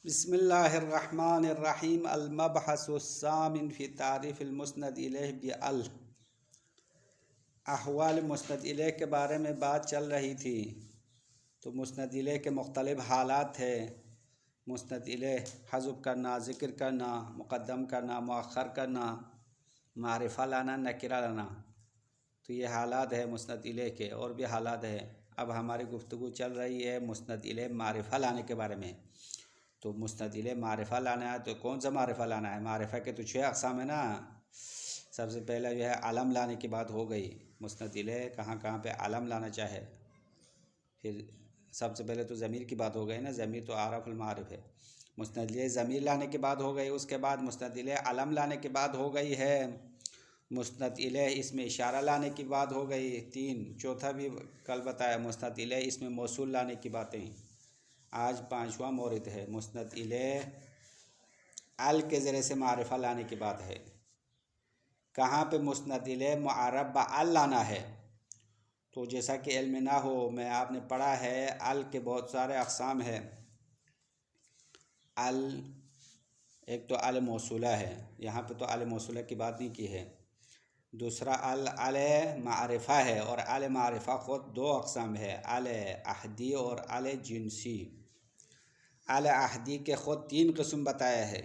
بسم اللہ الرحمن الرحیم المبحث الثامن فی تعریف المسند الیہ بال احوال مسند الیہ کے بارے میں بات چل رہی تھی تو مسند الیہ کے مختلف حالات تھے۔ مسند الیہ حذف کرنا، ذکر کرنا، مقدم کرنا، مؤخر کرنا، معرفہ لانا، نکرہ لانا، تو یہ حالات ہے مسند الیہ کے، اور بھی حالات ہے۔ اب ہماری گفتگو چل رہی ہے مسند الیہ معرفہ لانے کے بارے میں۔ تو مسند الیہ معرفہ لانا ہے تو کون سا معرفہ لانا ہے؟ معرفہ کے تو 6 اقسام ہیں نا۔ سب سے پہلے جو ہے علم لانے کی بات ہو گئی، مسند الیہ کہاں کہاں پہ علم لانا چاہے۔ پھر سب سے پہلے تو ضمیر کی بات ہو گئی نا، ضمیر تو اعرف المعارف ہے۔ مسند الیہ ضمیر لانے کی بات ہو گئی، اس کے بعد مسند الیہ علم لانے کی بات ہو گئی ہے، مسند الیہ اسم اشارہ لانے کی بات ہو گئی 3۔ چوتھا بھی کل بتایا، مسند الیہ اسم موصول لانے کی باتیں۔ آج 5واں مورد ہے مسند الیہ ال کے ذریعے سے معرفہ لانے کی بات ہے۔ کہاں پہ مسند الیہ معرب بال لانا ہے؟ تو جیسا کہ علم نہ ہو، میں آپ نے پڑھا ہے ال کے بہت سارے اقسام ہیں۔ ال ایک تو ال موصولہ ہے، یہاں پہ تو ال موصولہ کی بات نہیں کی ہے۔ دوسرا ال معرفہ ہے، اور ال معرفہ خود 2 اقسام ہے، ال عہدی اور ال جنسی۔ ال عہدی کے خود 3 قسم بتایا ہے،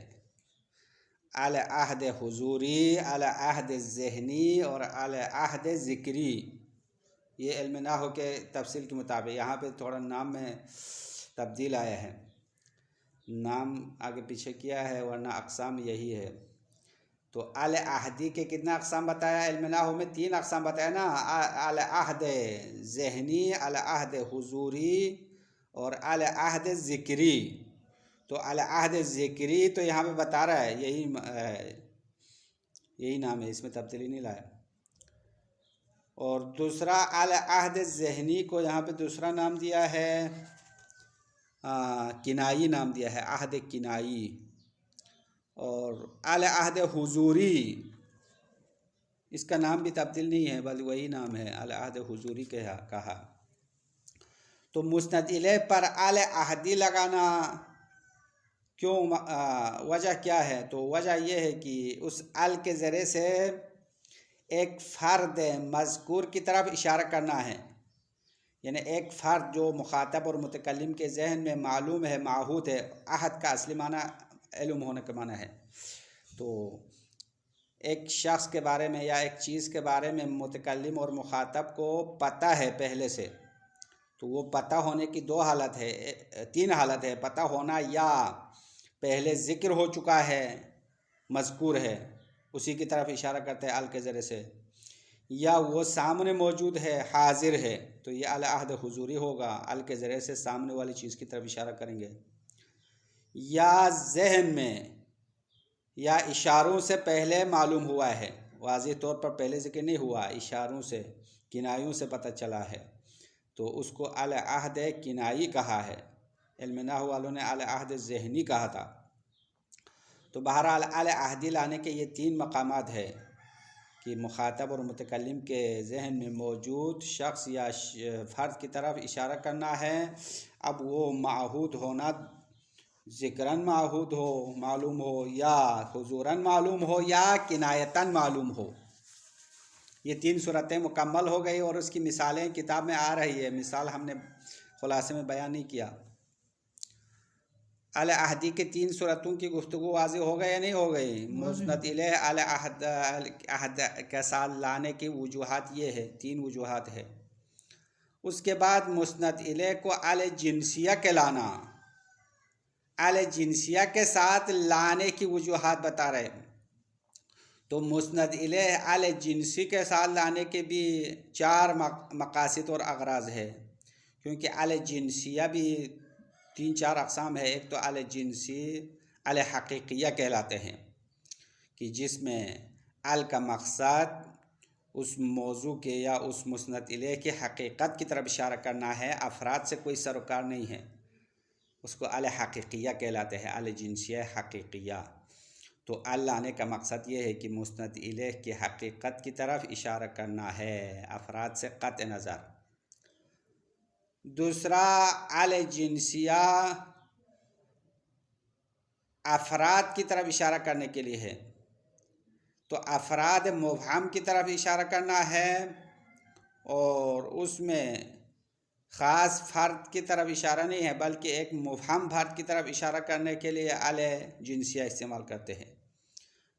ال عہد حضوری، ال عہد ذہنی اور ال عہد ذکری۔ یہ علم نحو کے تفصیل کے مطابق، یہاں پہ تھوڑا نام میں تبدیل آیا ہے، نام آگے پیچھے کیا ہے، ورنہ اقسام یہی ہے۔ تو ال عہدی کے کتنا اقسام بتایا؟ علم نحو میں 3 اقسام بتایا نا، ال عہد ذہنی، ال عہد حضوری اور ال عہد ذکری۔ تو ال عہد ذکری تو یہاں پہ بتا رہا ہے یہی نام ہے، اس میں تبدیلی نہیں لایا۔ اور دوسرا ال عہد ذہنی کو یہاں پہ دوسرا نام دیا ہے، کنائی نام دیا ہے، عہد کنائی۔ اور ال عہد حضوری اس کا نام بھی تبدیل نہیں ہے، بلکہ وہی نام ہے، ال عہد حضوری کہا۔ تو مسند الیہ پر ال عہدی لگانا کیوں، وجہ کیا ہے؟ تو وجہ یہ ہے کہ اس ال کے ذریعے سے ایک فرد مذکور کی طرف اشارہ کرنا ہے، یعنی ایک فرد جو مخاطب اور متکلم کے ذہن میں معلوم ہے، معہود ہے۔ عہد کا اصلی معنی علم ہونے کا معنی ہے۔ تو ایک شخص کے بارے میں یا ایک چیز کے بارے میں متکلم اور مخاطب کو پتہ ہے پہلے سے، تو وہ پتہ ہونے کی 2 حالت ہے، 3 حالت ہے۔ پتہ ہونا، یا پہلے ذکر ہو چکا ہے، مذکور ہے، اسی کی طرف اشارہ کرتے ہیں ال کے ذریعے سے، یا وہ سامنے موجود ہے، حاضر ہے، تو یہ ال عہد حضوری ہوگا، ال کے ذریعے سے سامنے والی چیز کی طرف اشارہ کریں گے۔ یا ذہن میں یا اشاروں سے پہلے معلوم ہوا ہے، واضح طور پر پہلے ذکر نہیں ہوا، اشاروں سے، کنایوں سے پتہ چلا ہے، تو اس کو ال عہد کنائی کہا ہے۔ علم نحو والوں نے ال عہد ذہنی کہا تھا۔ تو بہرحال ال عہدی لانے کے یہ 3 مقامات ہیں کہ مخاطب اور متکلم کے ذہن میں موجود شخص یا فرد کی طرف اشارہ کرنا ہے۔ اب وہ معہود ہونا، ذکراً معہود ہو، معلوم ہو، یا حضوراً معلوم ہو، یا کنایتاً معلوم ہو۔ یہ 3 صورتیں مکمل ہو گئی، اور اس کی مثالیں کتاب میں آ رہی ہے، مثال ہم نے خلاصے میں بیان نہیں کیا۔ ال عہدی کے 3 صورتوں کی گفتگو واضح ہو گئی یا نہیں ہو گئی؟ مسند الیہ ال عہد کے ساتھ لانے کی وجوہات یہ ہے، 3 وجوہات ہے۔ اس کے بعد مسند الیہ کو ال جنسیہ کے لانا، ال جنسیہ کے ساتھ لانے کی وجوہات بتا رہے ہیں۔ تو مسند الیہ ال جنسی کے ساتھ لانے کے بھی 4 مقاصد اور اغراض ہے، کیونکہ ال جنسیہ بھی 3-4 اقسام ہے۔ ایک تو ال جنسی ال حقیقیہ کہلاتے ہیں، کہ جس میں ال کا مقصد اس موضوع کے یا اس مسند الیہ کی حقیقت کی طرف اشارہ کرنا ہے، افراد سے کوئی سروکار نہیں ہے، اس کو ال حقیقیہ کہلاتے ہیں، ال جنسیہ حقیقیہ۔ تو ال لانے کا مقصد یہ ہے کہ مسند الیہ کی حقیقت کی طرف اشارہ کرنا ہے، افراد سے قطع نظر۔ دوسرا ال جنسیہ افراد کی طرف اشارہ کرنے کے لیے ہے، تو افراد مبہم کی طرف اشارہ کرنا ہے، اور اس میں خاص فرد کی طرف اشارہ نہیں ہے بلکہ ایک مبہم فرد کی طرف اشارہ کرنے کے لیے ال جنسیہ استعمال کرتے ہیں۔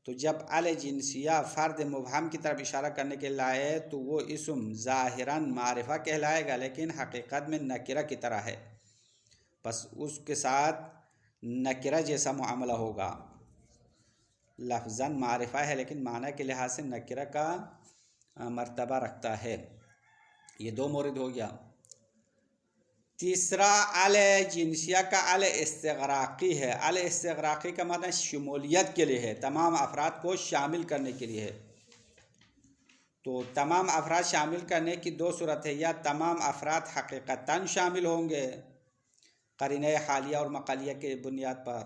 تو جب ال جنسیہ فرد مبہم کی طرف اشارہ کرنے کے لائے تو وہ اسم ظاہراً معرفہ کہلائے گا، لیکن حقیقت میں نکرہ کی طرح ہے، بس اس کے ساتھ نکرہ جیسا معاملہ ہوگا۔ لفظاً معرفہ ہے لیکن معنی کے لحاظ سے نکرہ کا مرتبہ رکھتا ہے۔ یہ دو مورد ہو گیا۔ تیسرا ال جنسیہ کا ال استغراقی ہے۔ ال استغراقی کا معنی شمولیت کے لیے ہے، تمام افراد کو شامل کرنے کے لیے ہے۔ تو تمام افراد شامل کرنے کی دو صورت ہے، یا تمام افراد حقیقتاً شامل ہوں گے قرینہ حالیہ اور مقالیہ کے بنیاد پر،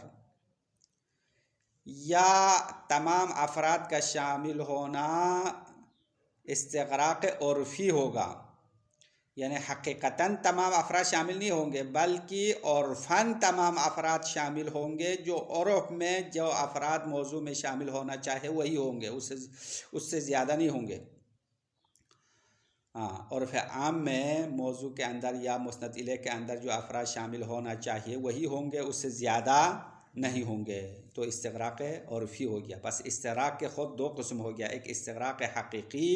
یا تمام افراد کا شامل ہونا استغراق عرفی ہوگا، یعنی حقیقتاً تمام افراد شامل نہیں ہوں گے بلکہ عرفاً تمام افراد شامل ہوں گے، جو عرف میں جو افراد موضوع میں شامل ہونا چاہے وہی ہوں گے، اس سے زیادہ نہیں ہوں گے۔ عرف عام میں موضوع کے اندر یا مسند الیہ کے اندر جو افراد شامل ہونا چاہیے وہی ہوں گے، اس سے زیادہ نہیں ہوں گے، تو استغراق عرفی ہو گیا۔ بس استغراق کے خود دو قسم ہو گیا، ایک استغراق حقیقی،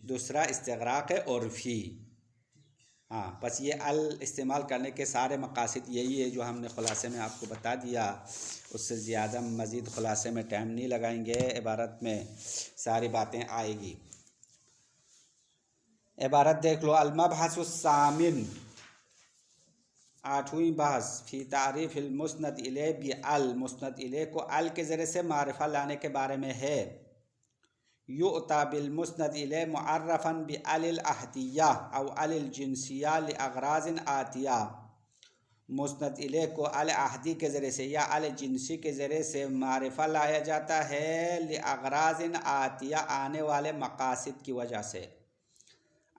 دوسرا استغراق عرفی۔ بس یہ ال استعمال کرنے کے سارے مقاصد یہی ہے جو ہم نے خلاصے میں آپ کو بتا دیا، اس سے زیادہ مزید خلاصے میں ٹائم نہیں لگائیں گے، عبارت میں ساری باتیں آئے گی۔ عبارت دیکھ لو، المبحث الثامن، 8ویں بحث، فی تعریف المسند الیہ بال، مسند الیہ کو ال کے ذریعے سے معرفہ لانے کے بارے میں ہے۔ یؤتی بالمسند الیہ معرفا بال العہدیہ او ال الجنسیہ لاغراض آتیہ، مسند الیہ کو ال عہدی کے ذریعے سے یا ال جنسی کے ذریعے سے معرفہ لایا جاتا ہے لاغراض آتیہ، آنے والے مقاصد کی وجہ سے،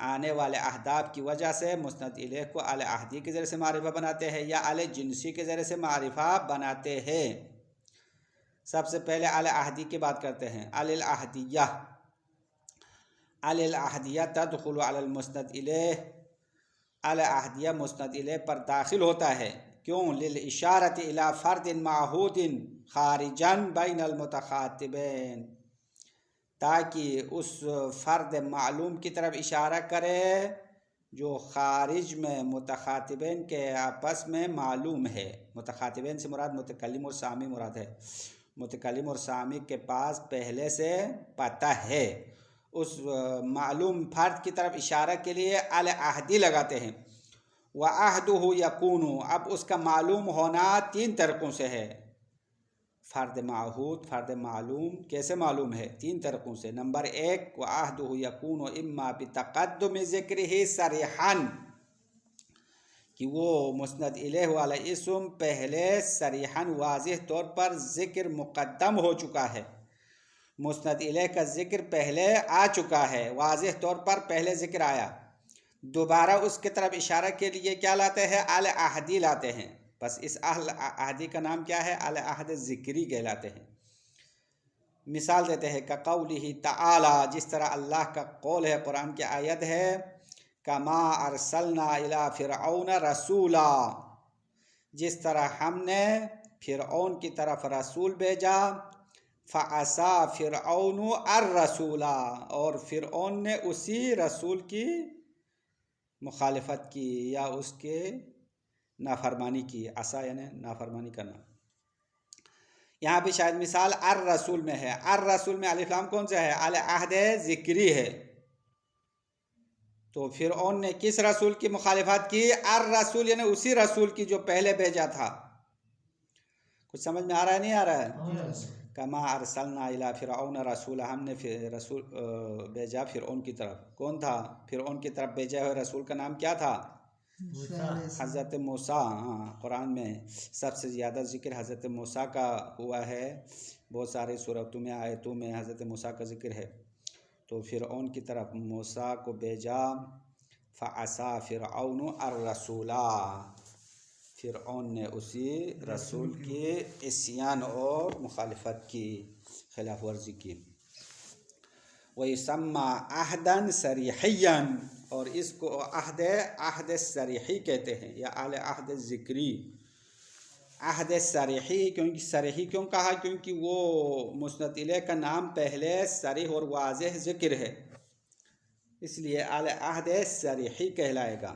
آنے والے اہداف کی وجہ سے مسند الیہ کو ال عہدی کے ذریعے سے معرفہ بناتے ہیں یا ال جنسی کے ذریعے سے معرفہ بناتے ہیں۔ سب سے پہلے ال عہدی کی بات کرتے ہیں۔ ال العہدیہ، ال العہدیہ تدخل علی المسند الیہ، ال عہدیہ مسند الیہ پر داخل ہوتا ہے، کیوں؟ للاشارۃ الی فرد معہود خارجا بین المتخاطبین، تاکہ اس فرد معلوم کی طرف اشارہ کرے جو خارج میں متخاطبین کے آپس میں معلوم ہے۔ متخاطبین سے مراد متکلم اور سامع مراد ہے، متکلم اور سامع کے پاس پہلے سے پتہ ہے، اس معلوم فرد کی طرف اشارہ کے لیے ال عہدی لگاتے ہیں۔ وعہدہ یکون، اب اس کا معلوم ہونا تین طریقوں سے ہے۔ فرد معہود، فرد معلوم کیسے معلوم ہے؟ تین طریقوں سے۔ نمبر 1، وعہدہ یکون اما بتقدم ذکرہ صریحا، کہ وہ مسند الیہ والا اسم پہلے صریحا واضح طور پر ذکر مقدم ہو چکا ہے، مسند الیہ کا ذکر پہلے آ چکا ہے، واضح طور پر پہلے ذکر آیا، دوبارہ اس کی طرف اشارہ کے لیے کیا لاتے ہیں؟ ال عہدی لاتے ہیں۔ بس اس ال عہدی کا نام کیا ہے؟ ال عہد ذکری کہلاتے ہیں۔ مثال دیتے ہیں، کقولہ تعالی، جس طرح اللہ کا قول ہے، قرآن کی آیت ہے، کما ارسلنا الی فرعون رسولا، جس طرح ہم نے فرعون کی طرف رسول بھیجا، فعصا فرعون الرسول، اور فرعون نے اسی رسول کی مخالفت کی یا اس کے نافرمانی کی۔ عصا یعنی نافرمانی کرنا۔ یہاں بھی شاید مثال الرسول میں ہے، الرسول میں الف لام کون سا ہے؟ ال عہد ذکری ہے۔ تو فرعون نے کس رسول کی مخالفت کی؟ الرسول یعنی اسی رسول کی جو پہلے بھیجا تھا۔ کچھ سمجھ میں آ رہا ہے نہیں آ رہا ہے؟ کما ارسلنا الی فرعون رسول، ہم نے رسول بھیجا فرعون کی طرف۔ کون تھا فرعون کی طرف بھیجا ہوئے رسول کا نام کیا تھا؟ حضرت موسیٰ۔ قرآن میں سب سے زیادہ ذکر حضرت موسیٰ کا ہوا ہے، بہت سارے سورتوں میں آیتوں میں حضرت موسیٰ کا ذکر ہے۔ تو فرعون کی طرف موسیٰ کو بھیجا، فعصا فرعون الرسول، فرعون نے اسی رسول کی عصیان اور مخالفت کی، خلاف ورزی کی۔ وَيُسَمَّى عَهْدًا صَرِيحِيًّا، اور اس کو عہد صریحی کہتے ہیں، یا اعلی عہد ذکری۔ عہد صریحی صریحی کیوں کہا؟ کیونکہ وہ مسند الیہ کا نام پہلے صریح اور واضح ذکر ہے، اس لیے اعلی عہد صریحی کہلائے گا۔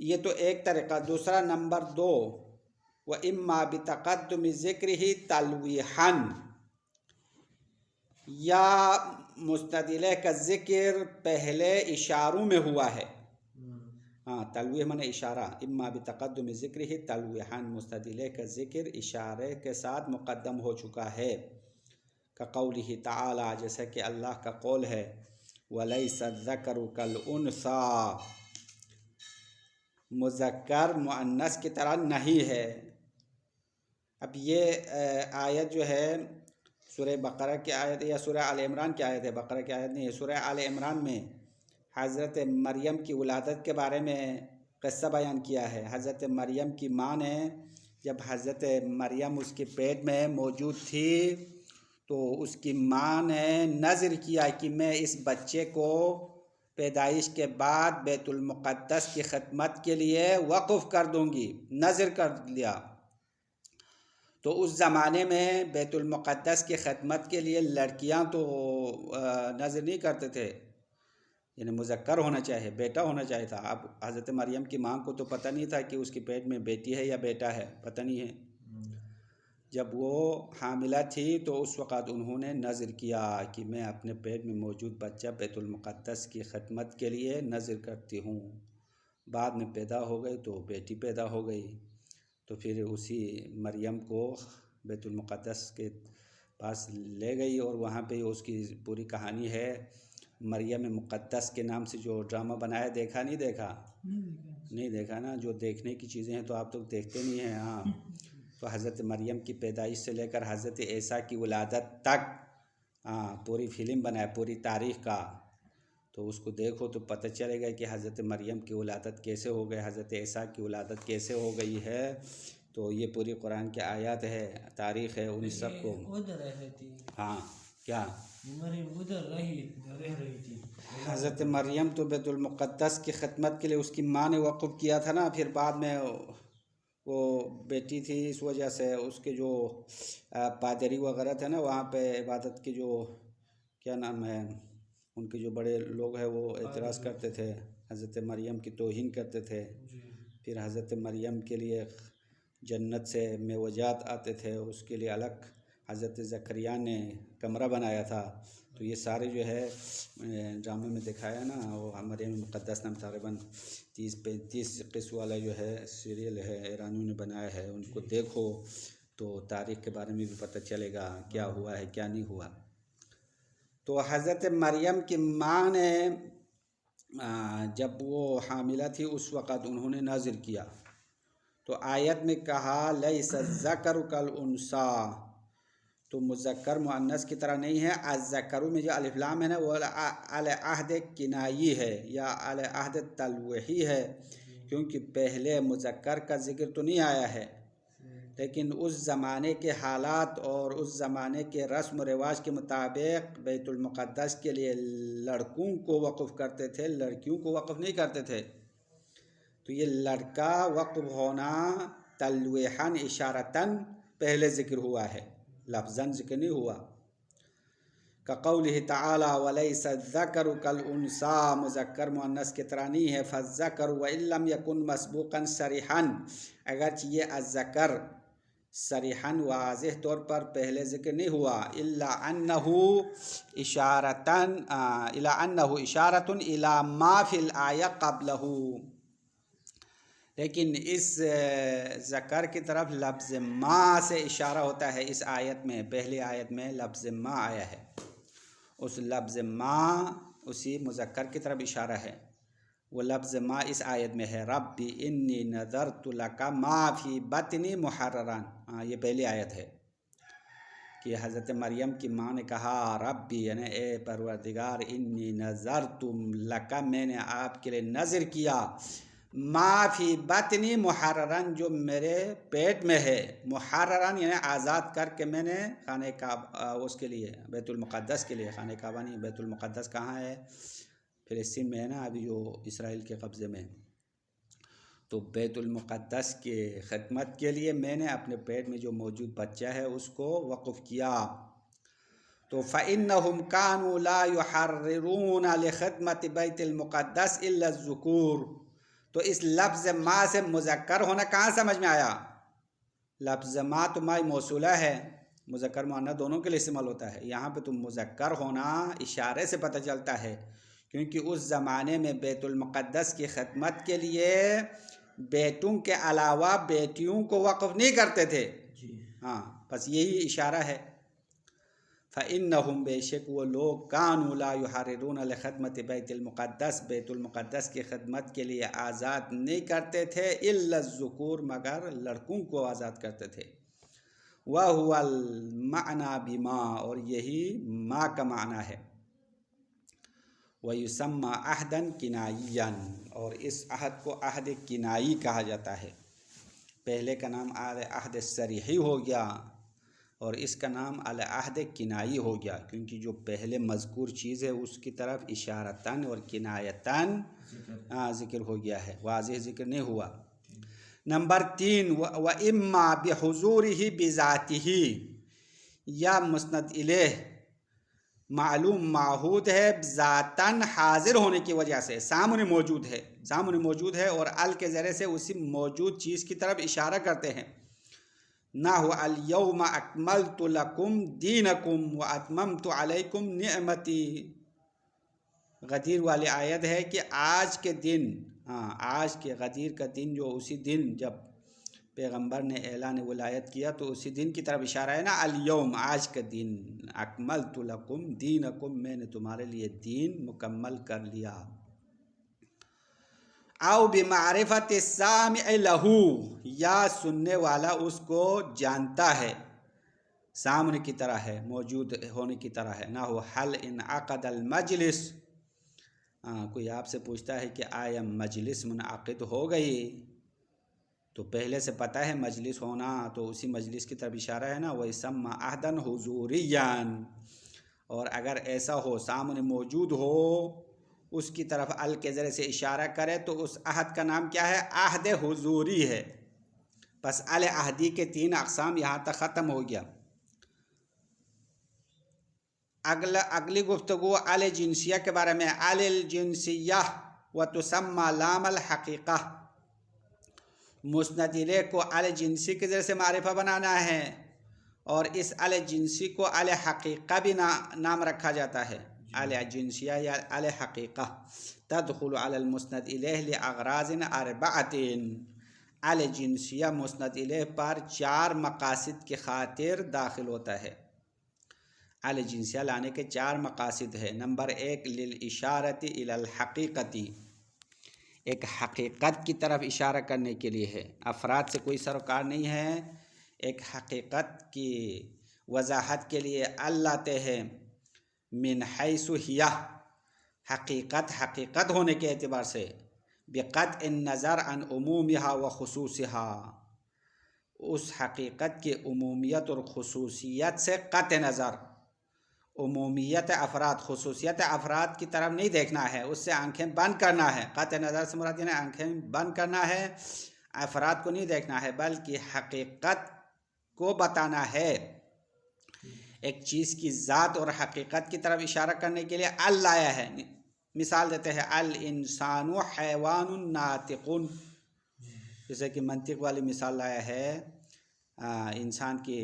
یہ تو ایک طریقہ۔ دوسرا نمبر 2، وَإِمَّا بِتَقَدُّمِ ذِكْرِهِ تَلْوِيحًا، یا مسند الیہ کا ذکر پہلے اشاروں میں ہوا ہے۔ تلویح معنی اشارہ۔ اما بتقدم ذکرہ تلویحاً، مسند الیہ کا ذکر اشارے کے ساتھ مقدم ہو چکا ہے، کقولہ تعالی، جیسا کہ اللہ کا قول ہے، وَلَيْسَ الذَّكَرُ كَالْأُنثَىٰ، مذکر مؤنث کی طرح نہیں ہے۔ اب یہ آیت جو ہے سورہ بقرہ کی آیت یا سورہ آل عمران کی آیت ہے، بقرہ کی آیت نہیں ہے۔ سورہ آل عمران میں حضرت مریم کی ولادت کے بارے میں قصہ بیان کیا ہے۔ حضرت مریم کی ماں نے، جب حضرت مریم اس کے پیٹ میں موجود تھی تو اس کی ماں نے نذر کیا کہ میں اس بچے کو پیدائش کے بعد بیت المقدس کی خدمت کے لیے وقف کر دوں گی، نذر کر لیا۔ تو اس زمانے میں بیت المقدس کی خدمت کے لیے لڑکیاں تو نذر نہیں کرتے تھے، یعنی مذکر ہونا چاہیے، بیٹا ہونا چاہیے تھا۔ اب حضرت مریم کی ماں کو تو پتہ نہیں تھا کہ اس کے پیٹ میں بیٹی ہے یا بیٹا ہے، پتہ نہیں ہے۔ جب وہ حاملہ تھی تو اس وقت انہوں نے نذر کیا کہ میں اپنے پیٹ میں موجود بچہ بیت المقدس کی خدمت کے لیے نذر کرتی ہوں۔ بعد میں پیدا ہو گئی تو بیٹی پیدا ہو گئی، تو پھر اسی مریم کو بیت المقدس کے پاس لے گئی، اور وہاں پہ اس کی پوری کہانی ہے۔ مریم مقدس کے نام سے جو ڈرامہ بنایا، دیکھا نہیں دیکھا؟ نہیں دیکھا نا؟ جو دیکھنے کی چیزیں ہیں تو آپ تو دیکھتے نہیں ہیں۔ ہاں، تو حضرت مریم کی پیدائش سے لے کر حضرت عیسیٰ کی ولادت تک پوری فلم بنایا، پوری تاریخ کا۔ تو اس کو دیکھو تو پتہ چلے گا کہ حضرت مریم کی ولادت کیسے ہو گئی، حضرت عیسیٰ کی ولادت کیسے ہو گئی ہے۔ تو یہ پوری قرآن کی آیات ہے، تاریخ ہے، ان سب کو۔ ہاں، کیا حضرت مریم تو بیت المقدس کی خدمت کے لیے اس کی ماں نے وقف کیا تھا نا، پھر بعد میں وہ بیٹی تھی، اس وجہ سے اس کے جو پادری وغیرہ تھے نا وہاں پہ عبادت کے جو کیا نام ہے، ان کے جو بڑے لوگ ہیں وہ اعتراض کرتے تھے، حضرت مریم کی توہین کرتے تھے۔ پھر حضرت مریم کے لیے جنت سے میوجات آتے تھے، اس کے لیے الگ حضرت زکریا نے کمرہ بنایا تھا۔ تو یہ سارے جو ہے ڈرامے میں دکھایا نا، وہ مریم مقدس نام تقریباً 30-35 قصوں والا جو ہے سیریل ہے، ایرانیوں نے بنایا ہے۔ ان کو دیکھو تو تاریخ کے بارے میں بھی پتہ چلے گا کیا ہوا ہے کیا نہیں ہوا۔ تو حضرت مریم کی ماں نے جب وہ حاملہ تھی اس وقت انہوں نے نذر کیا، تو آیت میں کہا لیس الذکر کالانثیٰ، تو مذکر مؤنث کی طرح نہیں ہے۔ الذکر میں جو الف لام ہے نا وہ اعلی عہد کنائی ہے یا اعلی عہد تلویحی ہے، کیونکہ پہلے مذکر کا ذکر تو نہیں آیا ہے، لیکن اس زمانے کے حالات اور اس زمانے کے رسم و رواج کے مطابق بیت المقدس کے لیے لڑکوں کو وقف کرتے تھے، لڑکیوں کو وقف نہیں کرتے تھے۔ تو یہ لڑکا وقف ہونا تلویحاً اشارتاً پہلے ذکر ہوا ہے، لفظاً ذکر نہیں ہوا۔ کقولہ تعالی ولیس الذکر کالانثیٰ، مذکر مؤنث کی طرح نہیں ہے۔ فالذکر وان لم یکن مسبوقا صریحا، اگرچہ یہ الذکر صریحاً واضح طور پر پہلے ذکر نہیں ہوا، الا انہ اشارۃ الی ما فی الآیہ قبلہ، لیکن اس ذکر کی طرف لفظ ما سے اشارہ ہوتا ہے۔ اس آیت میں، پہلی آیت میں لفظ ما آیا ہے، اس لفظ ما اسی مذکر کی طرف اشارہ ہے۔ وہ لفظ ما اس آیت میں ہے، ربی انی نذرت لک ما فی بطنی محررا، یہ پہلی آیت ہے کہ حضرت مریم کی ماں نے کہا ربی یعنی اے پروردگار، انی نذرت لک، میں نے آپ کے لیے نذر کیا، ما فی بطنی محررن، جو میرے پیٹ میں ہے، محررن یعنی آزاد کر کے میں نے خانہ کعبہ اس کے لیے بیت المقدس کے لیے، خانہ کعبہ نہیں، بیت المقدس کہاں ہے؟ فلسطین میں ہے نا ابھی، جو اسرائیل کے قبضے میں، تو بیت المقدس کے خدمت کے لیے میں نے اپنے پیٹ میں جو موجود بچہ ہے اس کو وقف کیا۔ تو فَإِنَّهُمْ كَانُوا لَا يُحَرِّرُونَ لِخِدْمَةِ بَيْتِ الْمُقَدَّسِ إِلَّا الذُّكُورَ، تو اس لفظ ما سے مذکر ہونا کہاں سمجھ میں آیا؟ لفظ ما تو مائی موصولہ ہے، مذکر مؤنث دونوں کے لیے استعمال ہوتا ہے، یہاں پہ تو مذکر ہونا اشارے سے پتہ چلتا ہے، کیونکہ اس زمانے میں بیت المقدس کی خدمت کے لیے بیٹوں کے علاوہ بیٹیوں کو وقف نہیں کرتے تھے، ہاں بس یہی اشارہ ہے۔ فَإِنَّهُمْ، بے شک وہ لوگ، كَانُوا لَا يُحَرِّرُونَ لِخِدْمَةِ بَيْتِ الْمُقَدَّسِ، بیت المقدس کی خدمت کے لیے آزاد نہیں کرتے تھے، إِلَّا الذُّكُورَ، مگر لڑکوں کو آزاد کرتے تھے۔ وَهُوَ الْمَعْنَى بِمَا، اور یہی ما کا معنی ہے۔ وَيُسَمَّى عَهْدًا كِنَائِيًّا، اور اس عہد کو عہد کنائی کہا جاتا ہے۔ پہلے کا نام عہد صریحی ہو گیا اور اس کا نام عہد کنائی ہو گیا، کیونکہ جو پہلے مذکور چیز ہے اس کی طرف اشارتاً اور کنایتاً ذکر ہو گیا ہے، واضح ذکر نہیں ہوا۔ نمبر 3، وَإِمَّا بِحُضُورِهِ بِذَاتِهِ، یا مسند الیہ معلوم معہود ہے ذاتاً حاضر ہونے کی وجہ سے، سامنے موجود ہے، سامنے موجود ہے، اور ال کے ذریعے سے اسی موجود چیز کی طرف اشارہ کرتے ہیں۔ نحو الیوم اکملت لکم دینکم واتممت علیکم نعمتی، غدیر والی آیت ہے کہ آج کے دن، آج کے غدیر کا دن، جو اسی دن جب پیغمبر نے اعلان ولایت کیا تو اسی دن کی طرف اشارہ ہے نا، الیوم آج کا دن، اکملت لکم دینکم میں نے تمہارے لیے دین مکمل کر لیا۔ او بمعرفت السامع لہو، یا سننے والا اس کو جانتا ہے، سامنے کی طرح ہے، موجود ہونے کی طرح ہے۔ نہ ہو حل انعقد المجلس، کوئی آپ سے پوچھتا ہے کہ آیا مجلس منعقد ہو گئی، تو پہلے سے پتہ ہے مجلس ہونا، تو اسی مجلس کی طرف اشارہ ہے نا، وَيُسَمَّى عَهْدًا حُضُورِيًّا، اور اگر ایسا ہو سامنے موجود ہو، اس کی طرف ال کے ذریعے سے اشارہ کرے تو اس عہد کا نام کیا ہے؟ عہد حضوری ہے۔ پس ال عہدی کے 3 اقسام یہاں تک ختم ہو گیا۔ اگلی گفتگو ال جنسیہ کے بارے میں، ال الجنسیہ وتسمى لام الحقیقہ، مسند الیہ کو ال جنسی کے ذریعے سے معرفہ بنانا ہے، اور اس ال جنسی کو ال حقیقہ بھی نام رکھا جاتا ہے۔ ال جنسیہ یا ال حقیقہ تدخل علی المسند الیہ لاغراض 4، ال جنسیہ مسند الیہ پر 4 مقاصد کی خاطر داخل ہوتا ہے۔ ال جنسیہ لانے کے 4 مقاصد ہے۔ نمبر 1، للاشارۃ الی الحقیقۃ، ایک حقیقت کی طرف اشارہ کرنے کے لیے ہے، افراد سے کوئی سروکار نہیں ہے، ایک حقیقت کی وضاحت کے لیے اللہ تے ہے۔ من حیث ہی، حقیقت ہونے کے اعتبار سے، بقطع النظر عن عمومها و خصوصها، اس حقیقت کی عمومیت اور خصوصیت سے قطع نظر، عمومیت افراد خصوصیت افراد کی طرف نہیں دیکھنا ہے، اس سے آنکھیں بند کرنا ہے۔ قطع نظر سے مراد یعنی آنکھیں بند کرنا ہے، افراد کو نہیں دیکھنا ہے، بلکہ حقیقت کو بتانا ہے۔ ایک چیز کی ذات اور حقیقت کی طرف اشارہ کرنے کے لیے ال لایا ہے۔ مثال دیتے ہیں، الانسان حیوان ناطق، جیسے کہ منطق والی مثال لایا ہے، انسان کی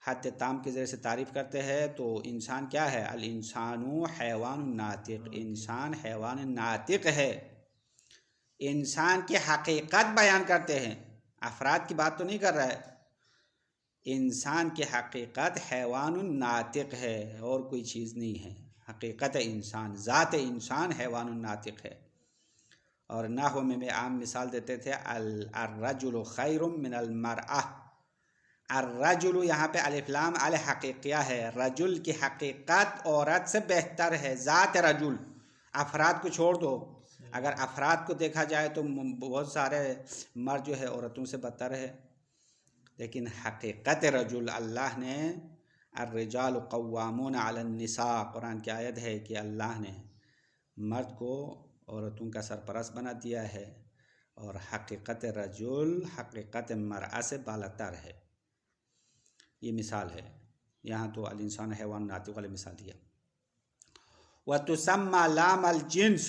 حد تام کے ذریعے سے تعریف کرتے ہیں، تو انسان کیا ہے؟ الانسان حیوان ناطق، انسان حیوان ناطق ہے۔ انسان کی حقیقت بیان کرتے ہیں، افراد کی بات تو نہیں کر رہا ہے۔ انسان کی حقیقت حیوان ناطق ہے، اور کوئی چیز نہیں ہے، حقیقت انسان، ذات انسان حیوان ناطق ہے۔ اور نحو میں عام مثال دیتے تھے، الرجل خیر من المرأة، الرجل یہاں پہ الف لام الحقیقیہ ہے، رجل کی حقیقت عورت سے بہتر ہے، ذات رجل، افراد کو چھوڑ دو، اگر افراد کو دیکھا جائے تو بہت سارے مرد جو ہے عورتوں سے بدتر ہے، لیکن حقیقت رجل اللہ نے الرجال قوامون علی النساء، قرآن کی آیت ہے کہ اللہ نے مرد کو عورتوں کا سرپرست بنا دیا ہے، اور حقیقت رجل حقیقت مرأة سے بالاتر ہے۔ یہ مثال ہے، یہاں تو الانسان حیوان ناطق والی مثال دیا۔ وَتُسَمَّى لام الجنس،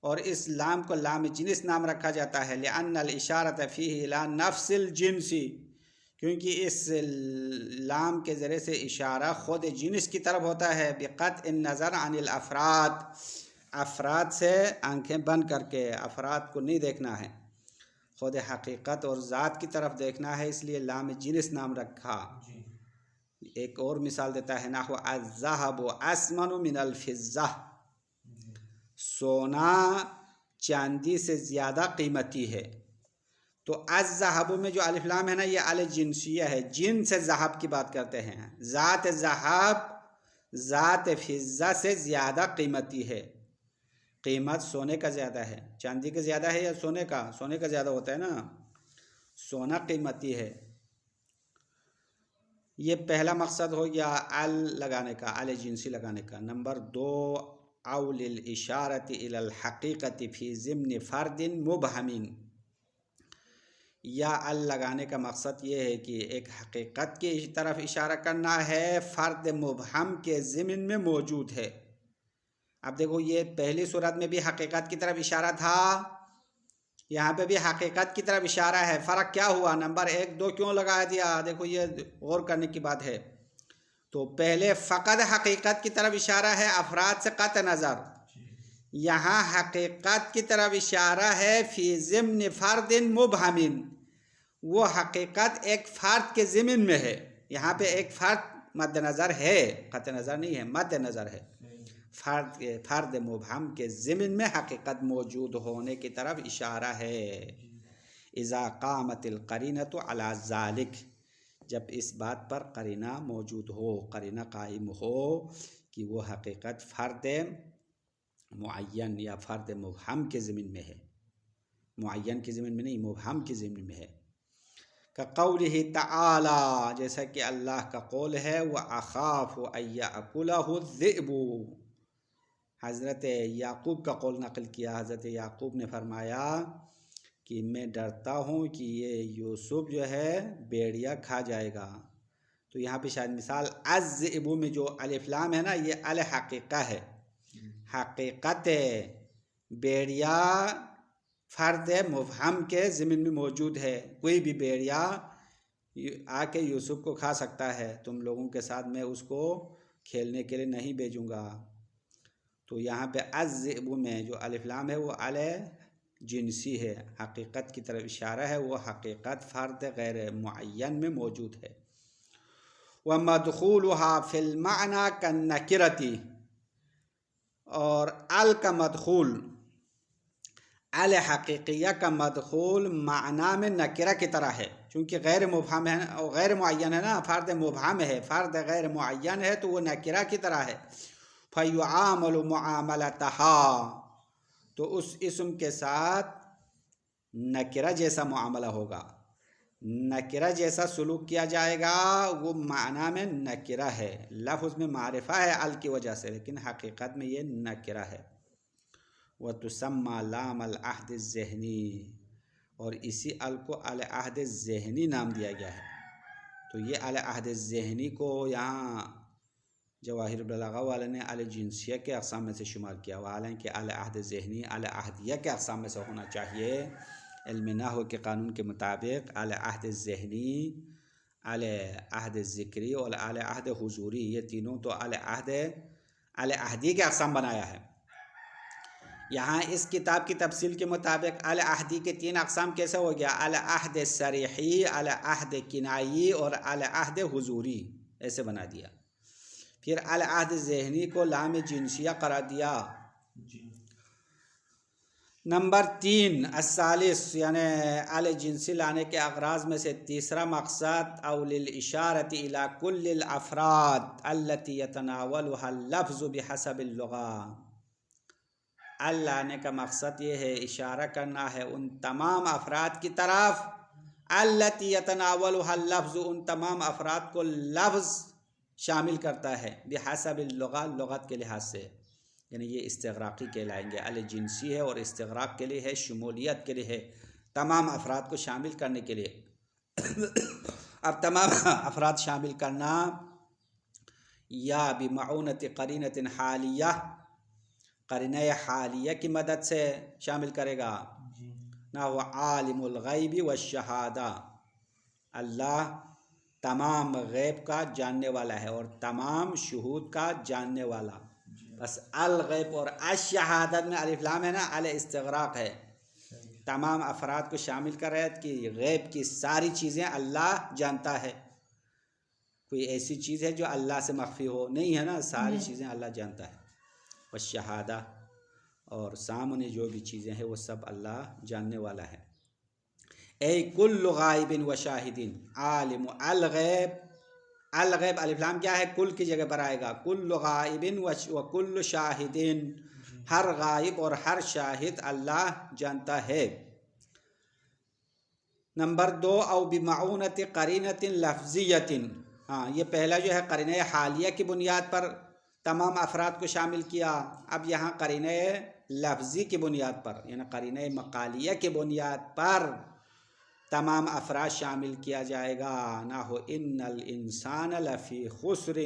اور اس لام کو لام جنس نام رکھا جاتا ہے، لأن الاشارۃ فیہ الی نفس الجنس، کیونکہ اس لام کے ذریعے سے اشارہ خود جنس کی طرف ہوتا ہے، بقطع النظر عن الافراد، افراد سے آنکھیں بند کر کے، افراد کو نہیں دیکھنا ہے، خود حقیقت اور ذات کی طرف دیکھنا ہے، اس لیے لام جنس نام رکھا۔ ایک اور مثال دیتا ہے، نحو الذهب اثمن من الفضة، سونا چاندی سے زیادہ قیمتی ہے۔ تو الذهب میں جو الف لام ہے نا، یہ الجنسیہ ہے، جن سے ذهب کی بات کرتے ہیں، ذات ذهب ذات فضہ سے زیادہ قیمتی ہے، قیمت سونے کا زیادہ ہے، چاندی کا زیادہ ہے یا سونے کا؟ سونے کا زیادہ ہوتا ہے نا، سونا قیمتی ہے۔ یہ پہلا مقصد ہو گیا ال لگانے کا، ال جنسی لگانے کا۔ نمبر 2، او للاشارۃ الی الحقیقۃ فی ضمن فرد مبہم، یا ال لگانے کا مقصد یہ ہے کہ ایک حقیقت کی طرف اشارہ کرنا ہے، فرد مبہم کے ضمن میں موجود ہے۔ اب دیکھو، یہ پہلی صورت میں بھی حقیقت کی طرف اشارہ تھا، یہاں پہ بھی حقیقت کی طرف اشارہ ہے، فرق کیا ہوا؟ نمبر 1 2 کیوں لگا دیا؟ دیکھو یہ غور کرنے کی بات ہے۔ تو پہلے فقط حقیقت کی طرف اشارہ ہے، افراد سے قطع نظر، یہاں حقیقت کی طرف اشارہ ہے فی ضمن فرد مبہم، وہ حقیقت ایک فرد کے ضمن میں ہے، یہاں پہ ایک فرد مد نظر ہے، قطع نظر نہیں ہے، مد نظر ہے، فرد مبہم کے ضمن میں حقیقت موجود ہونے کی طرف اشارہ ہے۔ اذا قامت القرینۃ علی ذالک، جب اس بات پر قرینہ موجود ہو، قرینہ قائم ہو کہ وہ حقیقت فرد معین یا فرد مبہم کے ضمن میں ہے، معین کے ضمن میں نہیں، مبہم کے ضمن میں ہے۔ کقولہ تعالی، جیسا کہ اللہ کا قول ہے، وَأَخَافُ أَن يَأْكُلَهُ الذِّئْبُ، حضرت یعقوب کا قول نقل کیا، حضرت یعقوب نے فرمایا کہ میں ڈرتا ہوں کہ یہ یوسف جو ہے بیڑیا کھا جائے گا۔ تو یہاں پہ شاید مثال الذئب میں جو الف لام ہے نا، یہ الحقیقہ ہے، حقیقت بیڑیا فرد مبہم کے ضمن میں موجود ہے، کوئی بھی بیڑیا آ کے یوسف کو کھا سکتا ہے، تم لوگوں کے ساتھ میں اس کو کھیلنے کے لیے نہیں بھیجوں گا۔ تو یہاں پہ الذئب میں جو الف لام ہے وہ جنسی ہے، حقیقت کی طرف اشارہ ہے، وہ حقیقت فرد غیر معین میں موجود ہے۔ وَمَدْخُولُهَا فِي الْمَعْنَى كَالنَّكِرَةِ، اور ال کا مدخول، الحقیقیہ کا مدخول معنی میں نکرہ کی طرح ہے، چونکہ غیر مبہم ہے، غیر معین ہے نا، فرد مبہم ہے، فرد غیر معین ہے تو وہ نکرہ کی طرح ہے۔ فَيُعَامَلُ مُعَامَلَتَهَا، تو اس اسم کے ساتھ نکرہ جیسا معاملہ ہوگا، نکرہ جیسا سلوک کیا جائے گا، وہ معنی میں نکرہ ہے، لفظ میں معرفہ ہے ال کی وجہ سے، لیکن حقیقت میں یہ نکرہ ہے۔ وَتُسَمَّى لام العہد الذہنی، اور اسی ال کو العہد الذہنی نام دیا گیا ہے۔ تو یہ العہد الذہنی کو یہاں جواہر البلاغہ والے نے الجنسیہ کے اقسام میں سے شمار کیا، حالانکہ العہد ذہنی العہدیہ کے اقسام میں سے ہونا چاہیے۔ علم نحو کے قانون کے مطابق العہد ذہنی، العہد ذکری اور العہد حضوری، یہ تینوں تو العہدی کے اقسام بنایا ہے۔ یہاں اس کتاب کی تفصیل کے مطابق العہدی کے 3 اقسام کیسے ہو گیا؟ العہد صریحی، العہد کنائی اور العہد حضوری، ایسے بنا دیا۔ پھر العہد ذہنی کو لام جنسیہ قرار دیا۔ نمبر 3 الثالث، یعنی الجنسی لانے کے اغراض میں سے تیسرا مقصد او للاشارۃ الی کل الافراد التي يتناولها اللفظ بحسب اللغة، لانے کا مقصد یہ ہے اشارہ کرنا ہے ان تمام افراد کی طرف التی یتناولها اللفظ، ان تمام افراد کو لفظ شامل کرتا ہے بحسب اللغہ، لغت کے لحاظ سے، یعنی یہ استغراقی کہلائیں گے۔ الجنسی ہے اور استغراق کے لیے ہے، شمولیت کے لیے ہے، تمام افراد کو شامل کرنے کے لیے۔ اب تمام افراد شامل کرنا یا بمعونت قرینۃ حالیہ، قرینہ حالیہ کی مدد سے شامل کرے گا، نہ وہ عالم الغیب والشہادہ، اللہ تمام غیب کا جاننے والا ہے اور تمام شہود کا جاننے والا۔ بس الغیب اور الشہادت میں الف لام ہے نا، الاستغراق ہے، تمام افراد کو شامل کر رہے ہیں کہ غیب کی ساری چیزیں اللہ جانتا ہے، کوئی ایسی چیز ہے جو اللہ سے مخفی ہو نہیں ہے نا، ساری چیزیں اللہ جانتا ہے۔ والشہادہ، اور سامنے جو بھی چیزیں ہیں وہ سب اللہ جاننے والا ہے۔ اے کل غائب و شاہدین، عالم الغیب، الغیب الف لام کیا ہے، کل کی جگہ پر آئے گا، کل غائب و کل شاہدین، ہر غائب اور ہر شاہد اللہ جانتا ہے۔ نمبر 2، او بمعونت قرینۃ لفظیۃ، ہاں یہ پہلا جو ہے قرینہ حالیہ کی بنیاد پر تمام افراد کو شامل کیا، اب یہاں قرینہ لفظی کی بنیاد پر یعنی قرینہ مقالیہ کی بنیاد پر تمام افراد شامل کیا جائے گا، نہ ہو ان الانسان لفی خسر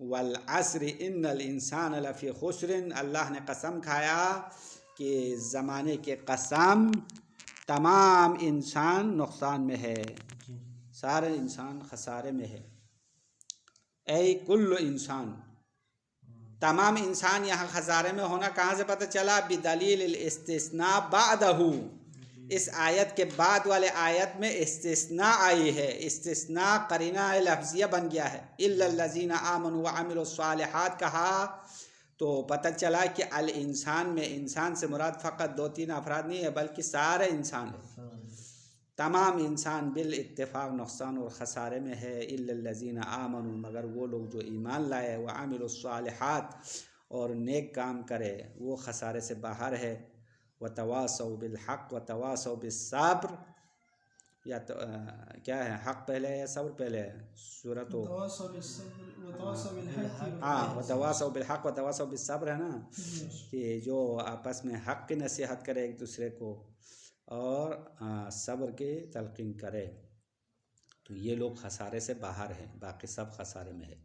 والعصر ان الانسان لفی خسر، اللہ نے قسم کھایا کہ زمانے کے قسم تمام انسان نقصان میں ہے، سارے انسان خسارے میں ہے۔ اے کل انسان، تمام انسان یہاں خسارے میں ہونا کہاں سے پتہ چلا؟ بدلیل الاستثناء بعدہ، اس آیت کے بعد والے آیت میں استثناء آئی ہے، استثناء قرینہ لفظیہ بن گیا ہے، الا الذین آمنوا وعملوا الصالحات کہا تو پتہ چلا کہ الانسان میں انسان سے مراد فقط 2-3 افراد نہیں ہے بلکہ سارے انسان ہیں، تمام انسان بالاتفاق نقصان اور خسارے میں ہے، الا الذین آمنوا، مگر وہ لوگ جو ایمان لائے، وعملوا الصالحات اور نیک کام کرے وہ خسارے سے باہر ہے۔ وتواصوا بالحق وتواصوا بالصبر، یا کیا ہے، حق پہلے ہے یا صبر پہلے ہے؟ سورۃ ہاں وتواصوا بالحق وتواصوا بالصبر ہے نا، کہ جو آپس میں حق کی نصیحت کرے ایک دوسرے کو اور صبر کی تلقین کرے، تو یہ لوگ خسارے سے باہر ہیں، باقی سب خسارے میں ہے۔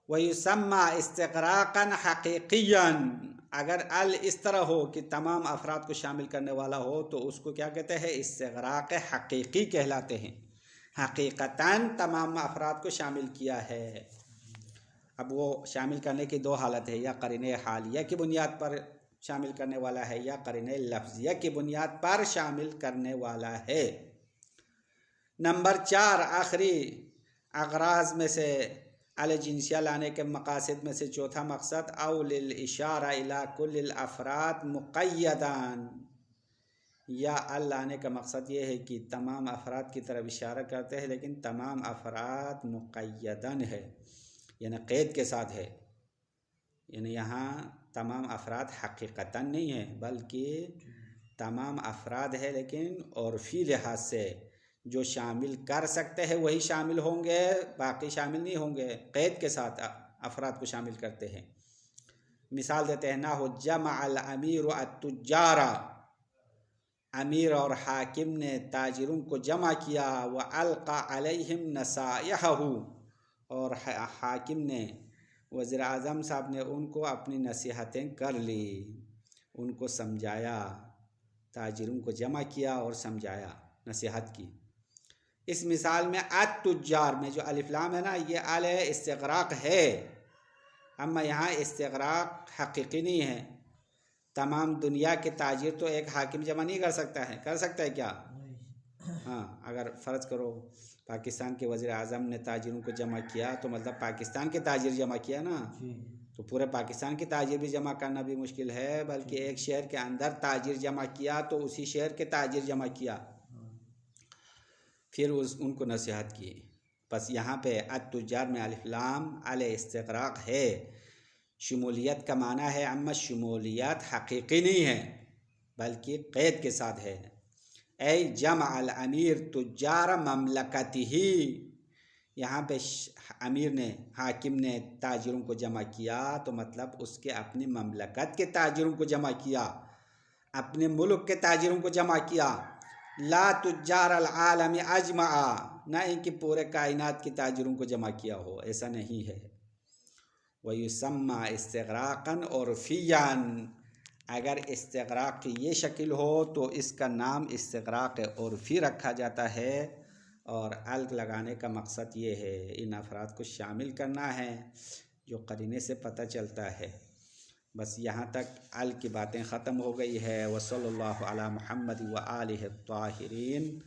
وَيُسَمَّى اسْتِغْرَاقًا حَقِيقِيًّا، اگر اس طرح ہو کہ تمام افراد کو شامل کرنے والا ہو تو اس کو کیا کہتے ہیں؟ استغراق حقیقی کہلاتے ہیں، حقیقتاً تمام افراد کو شامل کیا ہے۔ اب وہ شامل کرنے کی 2 حالت ہے، یا قرینہ حالیہ کی بنیاد پر شامل کرنے والا ہے یا قرینہ لفظیہ کی بنیاد پر شامل کرنے والا ہے۔ نمبر 4، آخری اغراض میں سے الجنسیہ لانے کے مقاصد میں سے چوتھا مقصد، او للاشارہ الی کل الافراد مقیداً، یا لانے کا مقصد یہ ہے کہ تمام افراد کی طرف اشارہ کرتے ہیں لیکن تمام افراد مقیداً ہے، یعنی قید کے ساتھ ہے، یعنی یہاں تمام افراد حقیقتاً نہیں ہیں بلکہ تمام افراد ہے لیکن عرفی لحاظ سے جو شامل کر سکتے ہیں وہی شامل ہوں گے، باقی شامل نہیں ہوں گے، قید کے ساتھ افراد کو شامل کرتے ہیں۔ مثال دیتے ہیں، نہ ہو جمع الامیر التجار، امیر اور حاکم نے تاجروں کو جمع کیا، وَأَلْقَى عَلَيْهِمْ نَصَائِحَهُ، اور حاکم نے، وزیر اعظم صاحب نے ان کو اپنی نصیحتیں کر لی، ان کو سمجھایا، تاجروں کو جمع کیا اور سمجھایا، نصیحت کی۔ اس مثال میں التجار میں جو الف لام ہے نا یہ استغراق ہے، اما یہاں استغراق حقیقی نہیں ہے، تمام دنیا کے تاجر تو ایک حاکم جمع نہیں کر سکتا ہے، کر سکتا ہے کیا؟ ہاں، اگر فرض کرو پاکستان کے وزیر اعظم نے تاجروں کو جمع کیا تو مطلب پاکستان کے تاجر جمع کیا نا، تو پورے پاکستان کے تاجر بھی جمع کرنا بھی مشکل ہے، بلکہ ایک شہر کے اندر تاجر جمع کیا تو اسی شہر کے تاجر جمع کیا، پھر ان کو نصیحت کی۔ بس یہاں پہ التجار میں الف لام استغراق ہے، شمولیت کا معنی ہے اما شمولیت حقیقی نہیں ہے بلکہ قید کے ساتھ ہے. اے جمع الامیر تجار مملکتہ، یہاں پہ امیر نے، حاکم نے تاجروں کو جمع کیا تو مطلب اس کے اپنی مملکت کے تاجروں کو جمع کیا، اپنے ملک کے تاجروں کو جمع کیا. لا تجار العالم اجمع، نہ ان کی پورے کائنات کے تاجروں کو جمع کیا ہو، ایسا نہیں ہے. وَيُسَمَّى اسْتِغْرَاقًا عُرْفِيًّا، اگر استغراق کی یہ شکل ہو تو اس کا نام استغراق عرفی رکھا جاتا ہے. اور الگ لگانے کا مقصد یہ ہے ان افراد کو شامل کرنا ہے جو قرینے سے پتہ چلتا ہے. بس یہاں تک ال کی باتیں ختم ہو گئی ہے. وصلی اللہ علی محمد و آلہ الطاہرین.